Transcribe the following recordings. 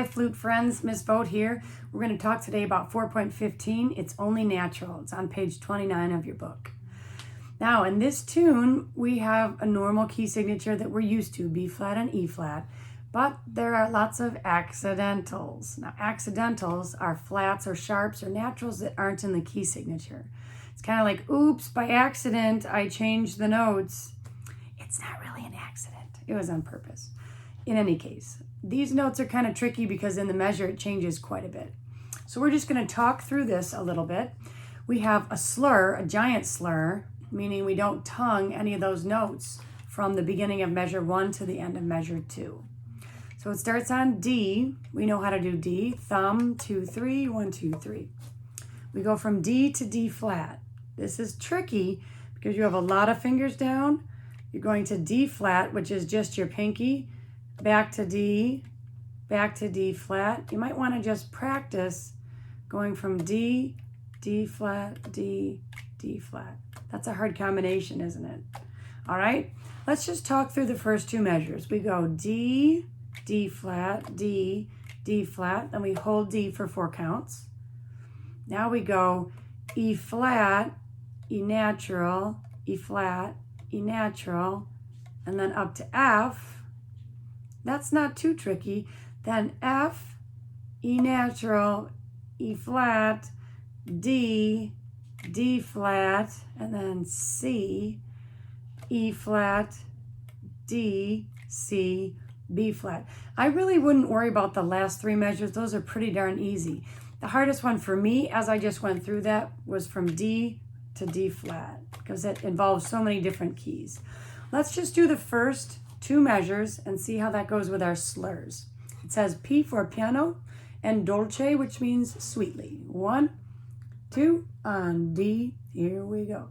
Hi flute friends, Miss Vote here. We're going to talk today about 4.15. It's only natural. It's on page 29 of your book. Now in this tune, we have a normal key signature that we're used to, B flat and E flat, but there are lots of accidentals. Now accidentals are flats or sharps or naturals that aren't in the key signature. It's kind of like, oops, by accident, I changed the notes. It's not really an accident. It was on purpose. In any case, these notes are kind of tricky because in the measure it changes quite a bit. So we're just going to talk through this a little bit. We have a slur, a giant slur, meaning we don't tongue any of those notes from the beginning of measure 1 to the end of measure 2. So it starts on D. We know how to do D. Thumb, 2, 3, 1, 2, 3. We go from D to D flat. This is tricky because you have a lot of fingers down. You're going to D flat, which is just your pinky, back to D flat. You might want to just practice going from D, D flat, D, D flat. That's a hard combination, isn't it? All right, let's just talk through the first two measures. We go D, D flat, D, D flat, then we hold D for 4 counts. Now we go E flat, E natural, E flat, E natural, and then up to F. That's not too tricky. Then F, E natural, E flat, D, D flat, and then C, E flat, D, C, B flat. I really wouldn't worry about the last 3 measures. Those are pretty darn easy. The hardest one for me, as I just went through that, was from D to D flat because it involves so many different keys. Let's just do the first 2 measures and see how that goes with our slurs. It says P for piano and dolce, which means sweetly. 1, 2, on D. Here we go.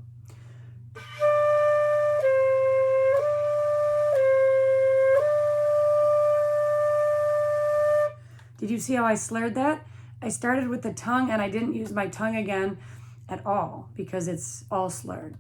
Did you see how I slurred that? I started with the tongue and I didn't use my tongue again at all because it's all slurred.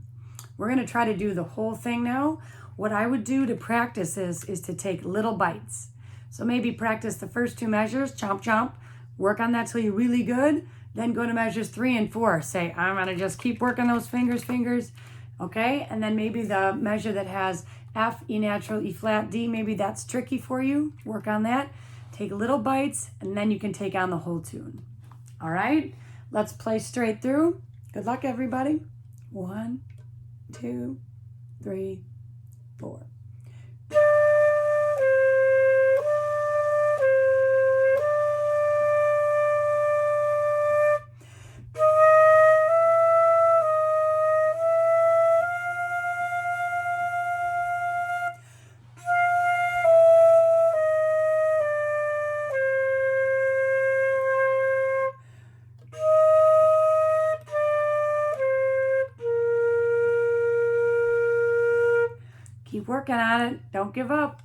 We're going to try to do the whole thing now. What I would do to practice this is to take little bites. So maybe practice the first 2 measures, chomp, chomp, work on that till you're really good, then go to measures 3 and 4. Say, I'm gonna just keep working those fingers, okay? And then maybe the measure that has F, E natural, E flat, D, maybe that's tricky for you. Work on that. Take little bites, and then you can take on the whole tune. All right, let's play straight through. Good luck, everybody. 1, 2, 3, 4. Keep working on it. Don't give up.